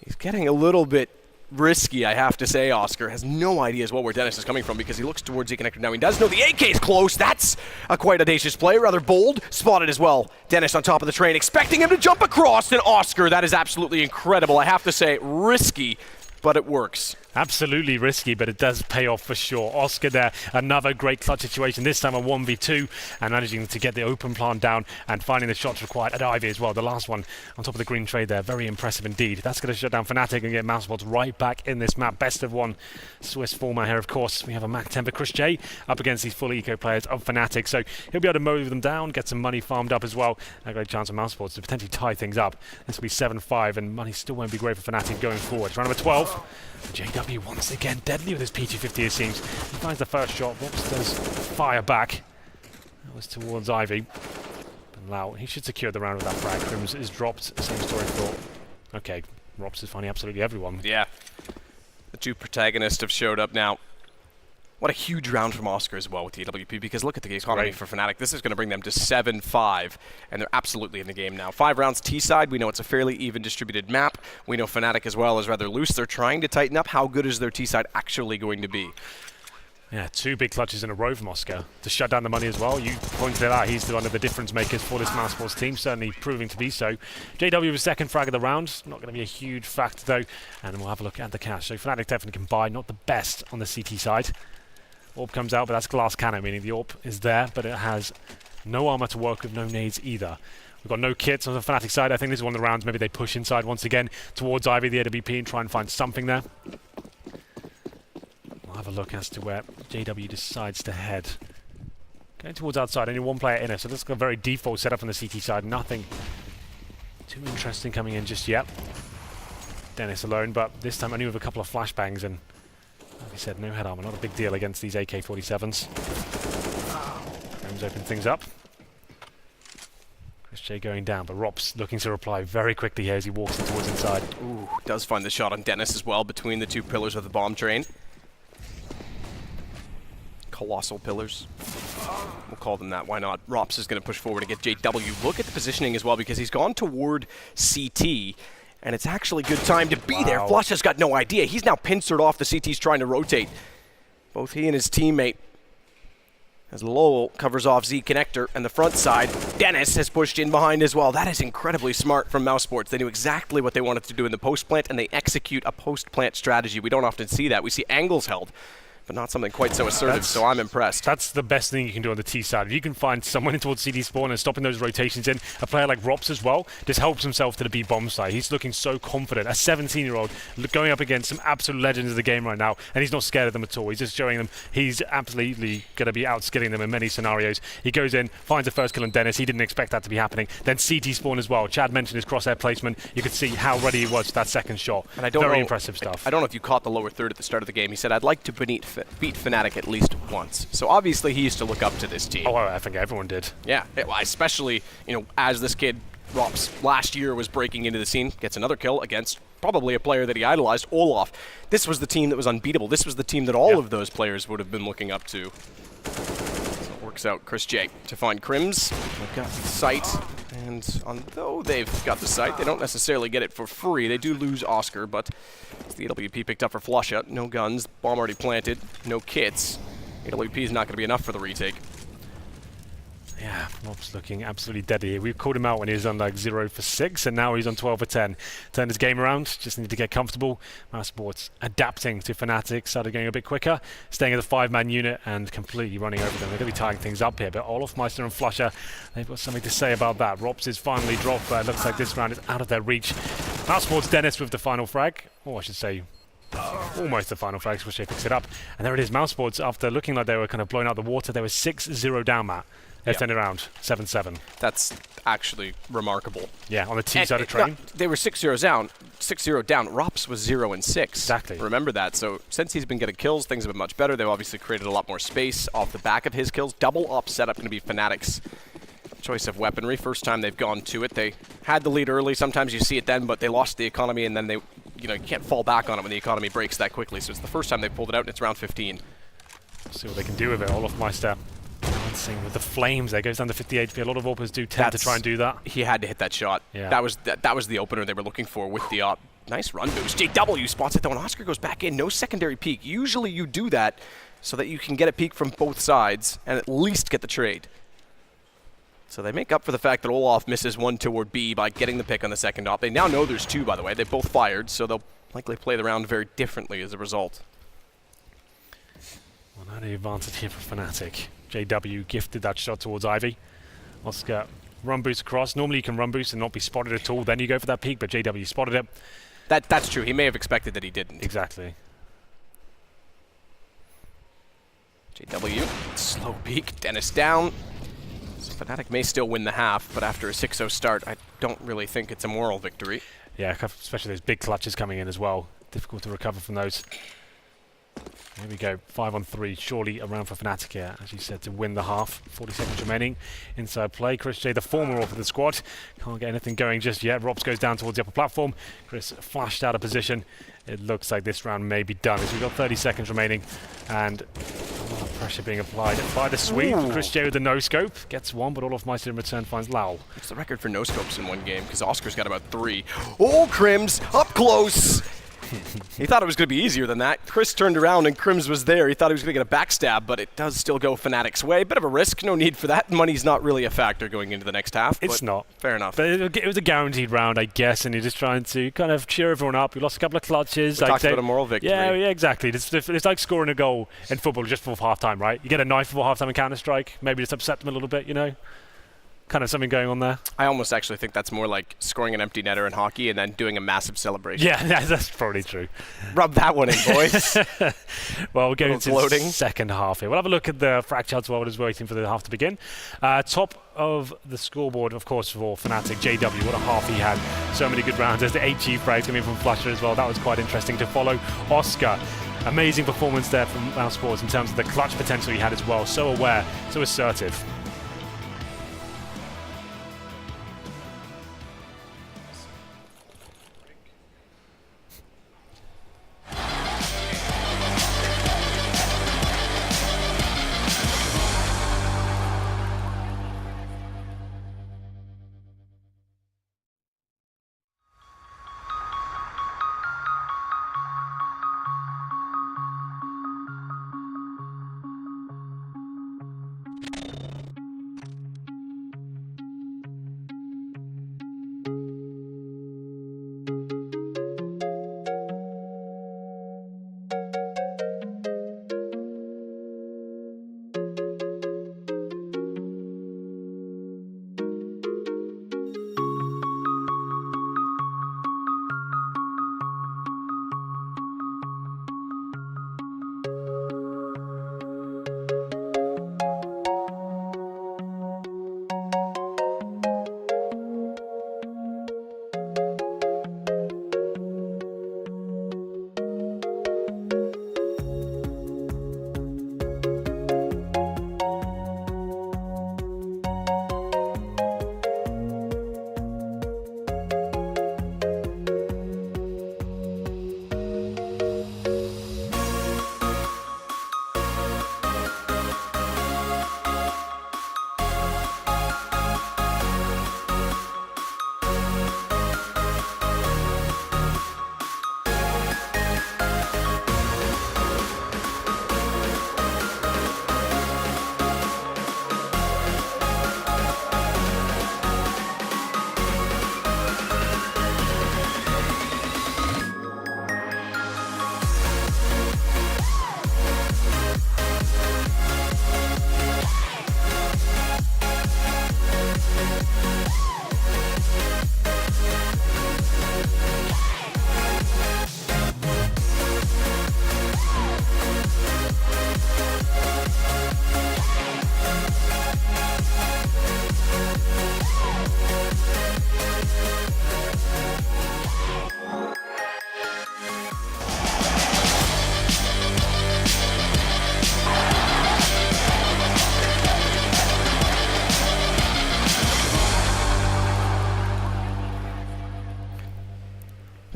He's getting a little bit risky, I have to say. Oscar has no idea as well where Dennis is coming from because he looks towards Z-Connector now. He does know the AK is close. That's a quite audacious play, rather bold. Spotted as well. Dennis on top of the train, expecting him to jump across, and Oscar, that is absolutely incredible. I have to say, risky, but it works. Absolutely risky, but it does pay off for sure. Oscar there, another great clutch situation, this time a 1v2, and managing to get the open plant down and finding the shots required at Ivy as well. The last one on top of the green trade there, very impressive indeed. That's going to shut down Fnatic and get MouseSports right back in this map. Best of 1 Swiss format here, of course. We have a Mac 10 for Chris J up against these full eco players of Fnatic, so he'll be able to mow them down, get some money farmed up as well. A great chance for MouseSports to potentially tie things up. This will be 7-5, and money still won't be great for Fnatic going forward. Round number 12. JW once again deadly with his P250, it seems. He finds the first shot. Rops does fire back. That was towards Ivy. And Lau, he should secure the round with that frag. Crims is dropped. Same story for... Okay, Rops is finding absolutely everyone. Yeah. The 2 protagonists have showed up now. What a huge round from Oscar as well with the AWP, because look at the economy for Fnatic. This is going to bring them to 7-5, and they're absolutely in the game now. 5 rounds T-side. We know it's a fairly even distributed map. We know Fnatic as well is rather loose. They're trying to tighten up. How good is their T-side actually going to be? Yeah, 2 big clutches in a row from Oscar to shut down the money as well. You pointed it out, he's one of the difference makers for this MouseSports team, certainly proving to be so. JW was second frag of the round, not going to be a huge factor though, and we'll have a look at the cash. So Fnatic definitely can buy, not the best on the CT side. AWP comes out, but that's glass cannon, meaning the AWP is there, but it has no armor to work with, no nades either. We've got no kits on the Fnatic side. I think this is one of the rounds maybe they push inside once again towards Ivy, the AWP, and try and find something there. We'll have a look as to where JW decides to head. Going towards outside, only 1 player in it, so this is a very default setup on the CT side. Nothing too interesting coming in just yet. Dennis alone, but this time only with a couple of flashbangs, and like I said, no head armor, not a big deal against these AK-47s. Crims open things up. Chris going down, but Rops looking to reply very quickly here as he walks towards inside. Ooh, does find the shot on Dennis as well between the two pillars of the bomb train. Colossal pillars. We'll call them that, why not? Rops is going to push forward to get JW. Look at the positioning as well, because he's gone toward CT, and it's actually good time to be there. Flush has got no idea. He's now pincered off the CT's trying to rotate. Both he and his teammate, as Lowell covers off Z connector and the front side. Dennis has pushed in behind as well. That is incredibly smart from MouseSports. They knew exactly what they wanted to do in the post plant, and they execute a post plant strategy. We don't often see that. We see angles held, but not something quite so assertive, so I'm impressed. That's the best thing you can do on the T side. If you can find someone in towards CD spawn and stopping those rotations in, a player like Rops as well, just helps himself to the B bomb side. He's looking so confident. A 17-year-old going up against some absolute legends of the game right now, and he's not scared of them at all. He's just showing them he's absolutely going to be outskilling them in many scenarios. He goes in, finds the first kill on Dennis. He didn't expect that to be happening. Then CT spawn as well. Chad mentioned his crosshair placement. You could see how ready he was for that second shot. And I don't Very know, impressive stuff. I don't know if you caught the lower third at the start of the game. He said, I'd like to beat Fnatic at least once. So obviously he used to look up to this team. Oh, I think everyone did. Yeah, especially, as this kid, Rops, last year was breaking into the scene, gets another kill against probably a player that he idolized, Olaf. This was the team that was unbeatable. This was the team that all of those players would have been looking up to. So it works out Chris J to find Crims. They've got the sight, and although they've got the sight, they don't necessarily get it for free. They do lose Oscar, but it's the AWP picked up for Flusha. No guns, bomb already planted, no kits. AWP is not going to be enough for the retake. Yeah, Rob's looking absolutely dead here. We called him out when he was on like 0 for 6, and now he's on 12 for 10. Turned his game around, just need to get comfortable. MouseSports adapting to Fnatic, started going a bit quicker, staying as a 5-man unit and completely running over them. They're going to be tying things up here, but Olaf, Meister and Flusha, they've got something to say about that. Rops is finally dropped, but it looks like this round is out of their reach. MouseSports Dennis with the final frag, or I should say almost the final frag, which they picks it up. And there it is, MouseSports, after looking like they were kind of blowing out the water, they were 6-0 down, Matt. They've turned around, 7-7. That's actually remarkable. Yeah, on the T side of train. No, they were 6-0 down. 6-0 down. Rops was 0-6. Exactly. Remember that. So since he's been getting kills, things have been much better. They've obviously created a lot more space off the back of his kills. Double up setup going to be Fnatic's choice of weaponry. First time they've gone to it. They had the lead early. Sometimes you see it then, but they lost the economy, and then they, you can't fall back on it when the economy breaks that quickly. So it's the first time they pulled it out, and it's round 15. See what they can do with it. Olaf Meister dancing with the flames there. Goes down to 50 HP. A lot of AWPers do tend to try and do that. He had to hit that shot. Yeah. That was the opener they were looking for with the op. Nice run boost. JW spots it though, and Oscar goes back in. No secondary peek. Usually you do that so that you can get a peek from both sides and at least get the trade. So they make up for the fact that Olaf misses one toward B by getting the pick on the second op. They now know there's two, by the way. They both fired, so they'll likely play the round very differently as a result. Well, now the advantage here for Fnatic. JW gifted that shot towards Ivy. Oscar run boost across. Normally you can run boost and not be spotted at all. Then you go for that peek, but JW spotted it. That's true. He may have expected that he didn't. Exactly. JW, slow peek. Dennis down. So Fnatic may still win the half, but after a 6-0 start, I don't really think it's a moral victory. Yeah, especially those big clutches coming in as well. Difficult to recover from those. Here we go, 5-on-3, surely around for Fnatic here, as you said, to win the half. 40 seconds remaining. Inside play, Chris J, the former off of the squad. Can't get anything going just yet. Rops goes down towards the upper platform. Chris flashed out of position. It looks like this round may be done, as we've got 30 seconds remaining, and a lot of pressure being applied by the sweep. Ooh. Chris J with the no-scope, gets one, but Olaf Meister in return finds Lau. It's the record for no-scopes in one game, because Oscar's got about 3. Oh, Crims, up close! He thought it was going to be easier than that. Chris turned around and Crims was there. He thought he was going to get a backstab, but it does still go Fnatic's way. Bit of a risk, no need for that. Money's not really a factor going into the next half. It's not. Fair enough. But it was a guaranteed round, I guess, and you're just trying to kind of cheer everyone up. You lost a couple of clutches. We talked about a moral victory. Yeah, exactly. It's like scoring a goal in football just before half-time, right? You get a knife before half-time in Counter-Strike, maybe just upset them a little bit, Kind of something going on there. I almost actually think that's more like scoring an empty netter in hockey and then doing a massive celebration. Yeah, that's probably true. Rub that one in, boys. Well, we'll go into the gloating. second half here. We'll have a look at the frag charts while we're waiting for the half to begin. Top of the scoreboard, of course, for Fnatic, JW. What a half he had. So many good rounds. There's the 8 G frags coming from Flusher as well. That was quite interesting to follow. Oscar, amazing performance there from MouseSports in terms of the clutch potential he had as well. So aware, so assertive.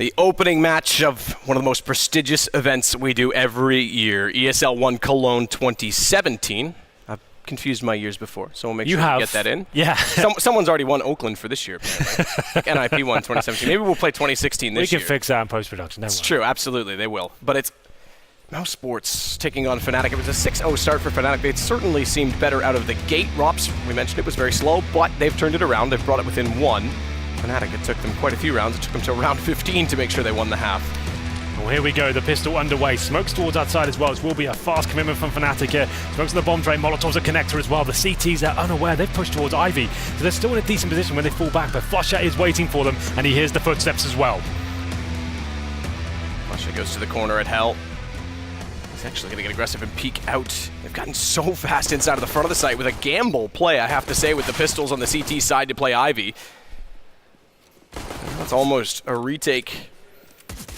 The opening match of one of the most prestigious events we do every year, ESL 1 Cologne 2017. I've confused my years before, so we'll make sure to get that in. Yeah. Someone's already won Oakland for this year, apparently. Like NIP won 2017. Maybe we'll play 2016 this year. We can fix that in post-production. It's true, absolutely, they will. But it's MouseSports taking on Fnatic. It was a 6-0 start for Fnatic. They certainly seemed better out of the gate. Rops, we mentioned it was very slow, but they've turned it around. They've brought it within 1. Fnatic, it took them quite a few rounds. It took them to round 15 to make sure they won the half. Well, here we go, the pistol underway. Smokes towards outside as well. This will be a fast commitment from Fnatic here. Smokes on the bomb tray, Molotov's a connector as well. The CTs are unaware, they've pushed towards Ivy. So they're still in a decent position when they fall back, but Flusha is waiting for them, and he hears the footsteps as well. Flusha goes to the corner at Hell. He's actually going to get aggressive and peek out. They've gotten so fast inside of the front of the site with a gamble play, I have to say, with the pistols on the CT side to play Ivy. That's almost a retake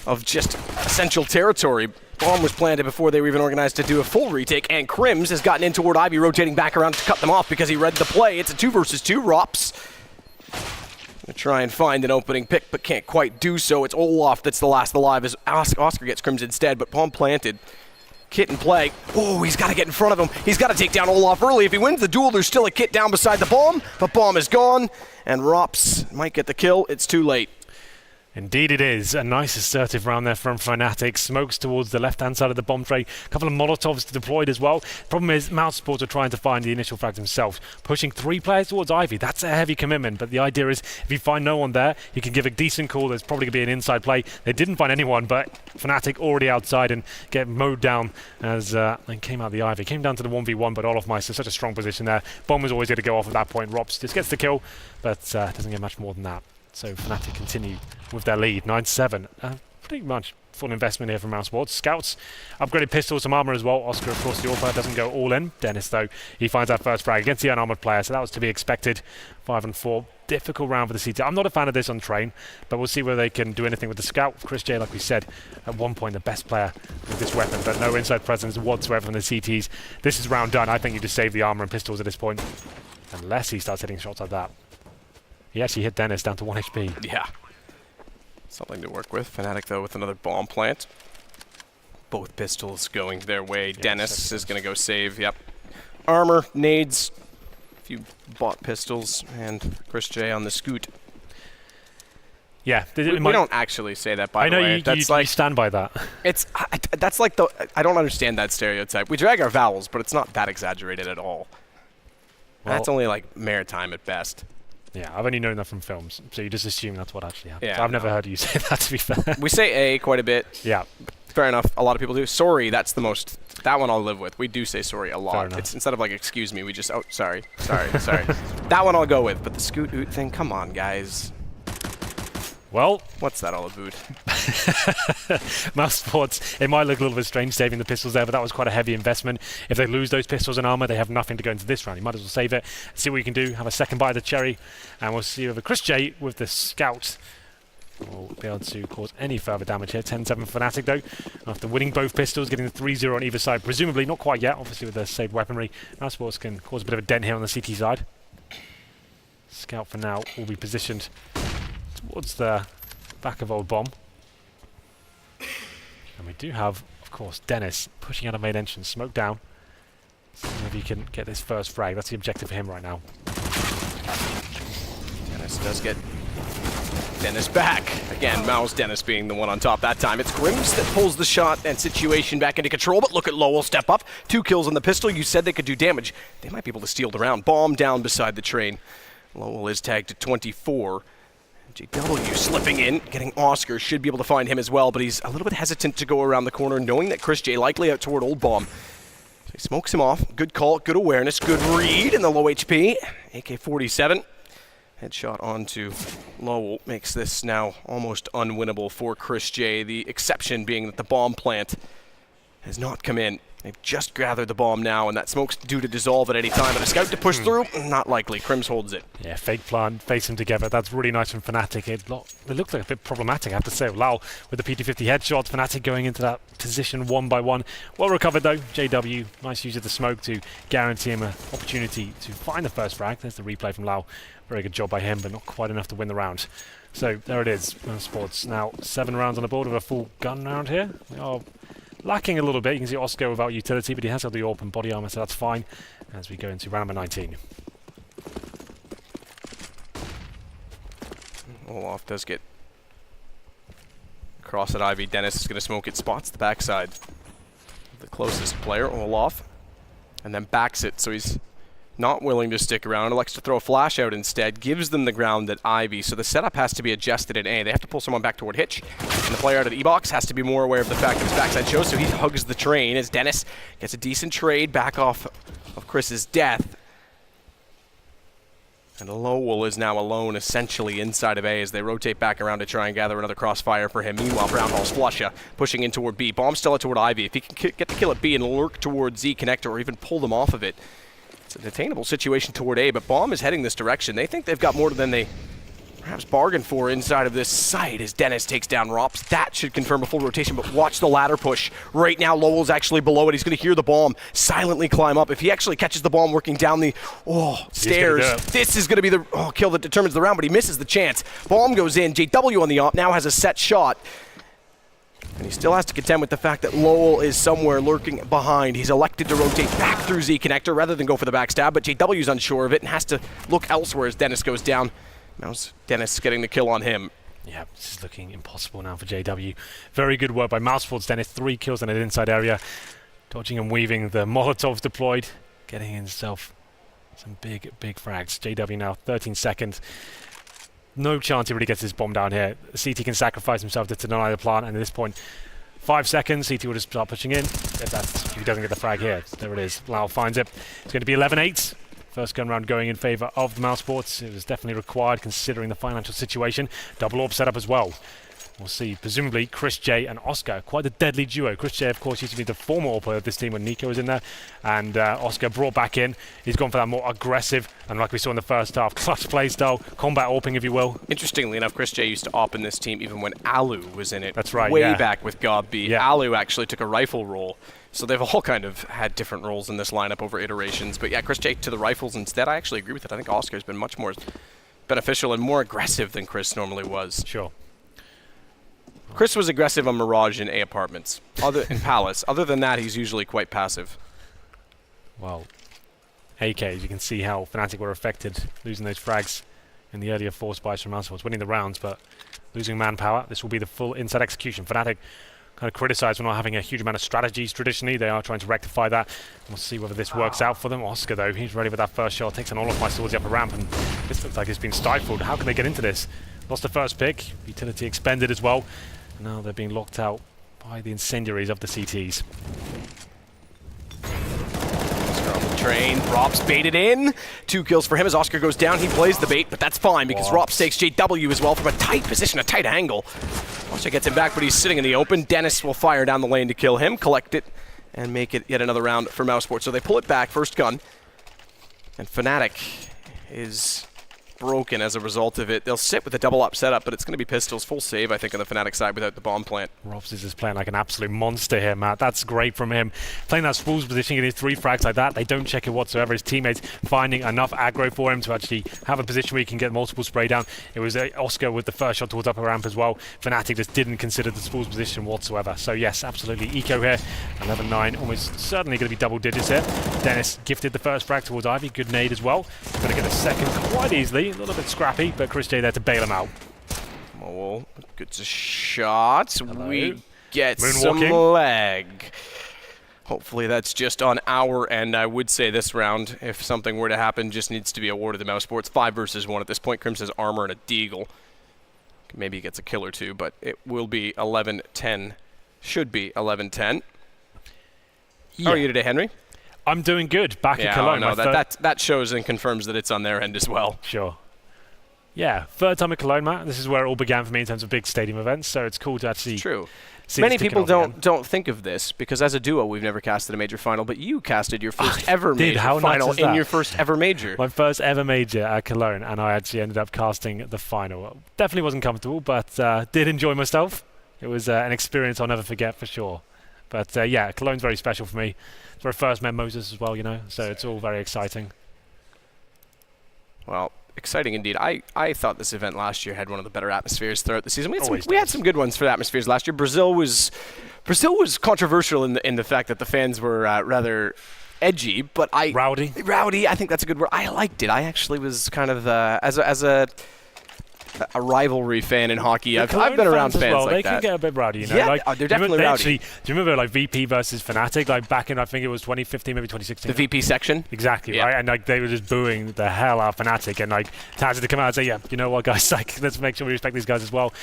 of just essential territory. Bomb was planted before they were even organized to do a full retake, and Crims has gotten in toward Ivy, rotating back around to cut them off because he read the play. It's a 2 versus 2. Rops gonna try and find an opening pick, but can't quite do so. It's Olaf that's the last alive as Oscar gets Crims instead, but bomb planted. Kit in play. Oh, he's got to get in front of him. He's got to take down Olaf early. If he wins the duel, there's still a Kit down beside the bomb, but bomb is gone, and Rops might get the kill. It's too late. Indeed it is. A nice assertive round there from Fnatic. Smokes towards the left-hand side of the bomb tray. A couple of Molotovs deployed as well. Problem is, MouseSports are trying to find the initial frag themselves. Pushing 3 players towards Ivy. That's a heavy commitment, but the idea is if you find no one there, you can give a decent call. There's probably going to be an inside play. They didn't find anyone, but Fnatic already outside and get mowed down as they came out of the Ivy. Came down to the 1v1, but Olaf Meister, such a strong position there. Bomb was always going to go off at that point. Rops just gets the kill, but doesn't get much more than that. So Fnatic continue with their lead, 9-7. Pretty much full investment here from MouseSports. Scouts, upgraded pistols, some armor as well. Oscar, of course, the all-player doesn't go all in. Dennis, though, he finds that first frag against the unarmored player, so that was to be expected. 5-4. Difficult round for the CT. I'm not a fan of this on train, but we'll see whether they can do anything with the scout. Chris J, like we said, at one point the best player with this weapon, but no inside presence whatsoever from the CTs. This is round done. I think you just save the armor and pistols at this point, unless he starts hitting shots like that. He actually hit Dennis down to 1 HP. Yeah. Something to work with. Fnatic, though, with another bomb plant. Both pistols going their way. Yeah, Dennis is going to go save. Yep. Armor, nades, a few bot pistols, and Chris J on the scoot. Yeah. We don't actually say that, by the way. I know you stand by that. It's that's like the... I don't understand that stereotype. We drag our vowels, but it's not that exaggerated at all. Well, that's only, like, maritime at best. Yeah, I've only known that from films, so you just assume that's what actually happens. Yeah, I've never heard you say that, to be fair. We say A quite a bit. Yeah. Fair enough. A lot of people do. Sorry, that's the most... That one I'll live with. We do say sorry a lot. It's instead of like, excuse me, we just... Oh, sorry. Sorry. That one I'll go with. But the scoot-oot thing, come on, guys. Well... What's that all about? MouseSports, it might look a little bit strange saving the pistols there, but that was quite a heavy investment. If they lose those pistols and armor, they have nothing to go into this round. You might as well save it, see what you can do, have a second bite of the cherry, and we'll see whether Chris J with the scout will be able to cause any further damage here. 10-7 Fnatic, though, after winning both pistols, getting the 3-0 on either side. Presumably, not quite yet, obviously with the saved weaponry. MouseSports can cause a bit of a dent here on the CT side. Scout, for now, will be positioned towards the back of Old Bomb. And we do have, of course, Dennis pushing out a main entrance, smoke down. See if he can get this first frag. That's the objective for him right now. Dennis does get Dennis back. Again, Mouse Dennis being the one on top that time. It's Grims that pulls the shot and situation back into control, but look at Lowell step up. 2 kills on the pistol. You said they could do damage. They might be able to steal the round. Bomb down beside the train. Lowell is tagged to 24. JW slipping in, getting Oscar, should be able to find him as well, but he's a little bit hesitant to go around the corner, knowing that Chris J likely out toward Old Bomb. So he smokes him off. Good call, good awareness, good read in the low HP. AK-47. Headshot onto Lowell makes this now almost unwinnable for Chris J. The exception being that the bomb plant has not come in. They've just gathered the bomb now, and that smoke's due to dissolve at any time. But a scout to push through? Not likely. Crims holds it. Yeah, fake plant, face them together. That's really nice from Fnatic. It looked like a bit problematic, I have to say. Lau with the PT50 headshots. Fnatic going into that position one by one. Well recovered, though. JW, nice use of the smoke to guarantee him an opportunity to find the first frag. There's the replay from Lau. Very good job by him, but not quite enough to win the round. So there it is. MouseSports now 7 rounds on the board with a full gun round here. We are lacking a little bit. You can see Oscar without utility, but he has got the AWP and body armor, so that's fine as we go into round number 19. Olaf does get across at Ivy. Dennis is going to smoke it, spots the backside. The closest player, Olaf, and then backs it, so he's not willing to stick around, elects to throw a flash out instead, gives them the ground at Ivy, so the setup has to be adjusted in A. They have to pull someone back toward Hitch, and the player out of the E-box has to be more aware of the fact that his backside shows, so he hugs the train as Dennis gets a decent trade back off of Chris's death. And Lowell is now alone essentially inside of A as they rotate back around to try and gather another crossfire for him. Meanwhile, Brownhall's Flusha pushing in toward B. Bomb still out toward Ivy. If he can get the kill at B and lurk toward Z connector or even pull them off of it, it's an attainable situation toward A, but Bomb is heading this direction. They think they've got more than they perhaps bargained for inside of this site as Dennis takes down Rops. That should confirm a full rotation, but watch the ladder push. Right now, Lowell's actually below it. He's going to hear the bomb silently climb up. If he actually catches the bomb working down the stairs, this is going to be the kill that determines the round, but he misses the chance. Bomb goes in. JW on the op now has a set shot. And he still has to contend with the fact that Lowell is somewhere lurking behind. He's elected to rotate back through Z connector rather than go for the backstab, but JW's unsure of it and has to look elsewhere as Dennis goes down. Dennis getting the kill on him. Yeah, this is looking impossible now for JW. Very good work by MouseSports. Dennis, 3 kills in an inside area. Dodging and weaving the Molotovs deployed. Getting himself some big frags. JW now 13 seconds. No chance he really gets his bomb down here. CT can sacrifice himself to deny the plant, and at this point, 5 seconds, CT will just start pushing in. If he doesn't get the frag here, there it is. Lau finds it. It's going to be 11-8. First gun round going in favour of the MouseSports. It was definitely required considering the financial situation. Double AWP setup as well. We'll see, presumably, Chris J and Oscar. Quite a deadly duo. Chris J, of course, used to be the former AWP player of this team when Nico was in there. And Oscar brought back in. He's gone for that more aggressive, and like we saw in the first half, clutch play style, combat AWPing, if you will. Interestingly enough, Chris J used to AWP in this team even when Alu was in it. That's right, Way back with Gob B. Yeah. Alu actually took a rifle role. So they've all kind of had different roles in this lineup over iterations. But yeah, Chris J to the rifles instead. I actually agree with it. I think Oscar's been much more beneficial and more aggressive than Chris normally was. Sure. Chris was aggressive on Mirage in A apartments, in Palace. Other than that, he's usually quite passive. Well, AK, as you can see how Fnatic were affected, losing those frags in the earlier force buys from MouseSports, winning the rounds, but losing manpower. This will be the full inside execution. Fnatic kind of criticised for not having a huge amount of strategies traditionally. They are trying to rectify that. We'll see whether this works out for them. Oscar, though, he's ready with that first shot. Takes an all of my towards the upper ramp, and this looks like it's been stifled. How can they get into this? Lost the first pick. Utility expended as well. Now they're being locked out by the incendiaries of the CTs. Oscar on the train. Rops baited in. 2 kills for him as Oscar goes down. He plays the bait, but that's fine because Rops takes JW as well from a tight position, a tight angle. Oscar gets him back, but he's sitting in the open. Dennis will fire down the lane to kill him, collect it, and make it yet another round for MouseSports. So they pull it back, first gun. And Fnatic is broken as a result of it. They'll sit with a double up setup, but it's going to be pistols. Full save, I think, on the Fnatic side without the bomb plant. Robs is just playing like an absolute monster here, Matt. That's great from him. Playing that Spools position, getting 3 frags like that, they don't check it whatsoever. His teammates finding enough aggro for him to actually have a position where he can get multiple spray down. It was Oscar with the first shot towards upper ramp as well. Fnatic just didn't consider the Spools position whatsoever. So yes, absolutely eco here. 11-9, almost certainly going to be double digits here. Dennis gifted the first frag towards Ivy. Good nade as well. Going to get a second quite easily. A little bit scrappy, but Chris J there to bail him out. Oh, good shot. Hello. We get Moonwalking. some leg. Hopefully that's just on our end. I would say this round, if something were to happen, just needs to be awarded to MouseSports. 5 versus 1 at this point. Crims has armor and a deagle. Maybe he gets a kill or two, but it will be 11-10. Should be 11-10. Yeah. How are you today, Henry? I'm doing good. Back at Cologne. No, that shows and confirms that it's on their end as well. Sure. Yeah, third time at Cologne, Matt. This is where it all began for me in terms of big stadium events, so it's cool to actually True. see Many this kicking people off again. don't think of this because as a duo, we've never casted a major final, but you casted your first ever did. major How nuts final is in that? your first ever major. My first ever major at Cologne, and I actually ended up casting the final. Definitely wasn't comfortable, but did enjoy myself. It was an experience I'll never forget for sure. But yeah, Cologne's very special for me. It's where I first met Moses as well, so it's all very exciting. Well, exciting indeed. I thought this event last year had one of the better atmospheres throughout the season. Always We had does. some good ones for the atmospheres last year. Brazil was controversial in the fact that the fans were rather edgy, but Rowdy. Rowdy, I think that's a good word. I liked it. I actually was kind of as a rivalry fan in hockey. I've been around fans well, like they that. can get a bit rowdy, Yeah, Like, they're do you definitely remember, rowdy. do you remember like VP versus Fnatic? Like back in I think it was 2015, maybe 2016. The VP section. Exactly, Yeah. right? And like they were just booing the hell out of Fnatic, and like Taz had to come out and say, yeah, you know what, guys, like let's make sure we respect these guys as well.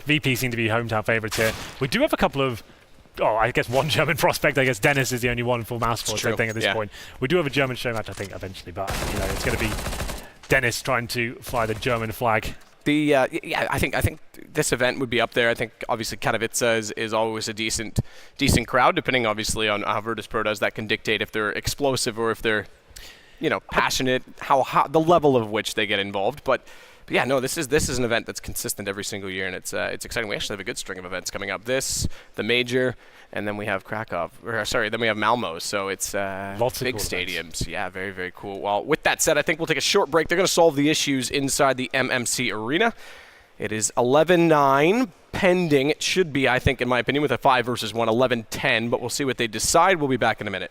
VP seem to be hometown favourites here. We do have a couple of. Oh, I guess one German prospect. I guess Dennis is the only one for MouseSports, I think, at this point. We do have a German show match, I think, eventually, but it's going to be Dennis trying to fly the German flag. I think this event would be up there. I think obviously Katowice is always a decent crowd, depending obviously on how Virtus.pro does. That can dictate if they're explosive or if they're passionate, how the level of which they get involved. But yeah, no, this is an event that's consistent every single year, and it's exciting. We actually have a good string of events coming up. The major, and then we have then we have Malmo. So it's Lots of big cool stadiums. events. Yeah, very, very cool. Well, with that said, I think we'll take a short break. They're going to solve the issues inside the MMC arena. It is 11-9 pending. It should be, I think, in my opinion, with a 5 versus 1, 11-10, but we'll see what they decide. We'll be back in a minute.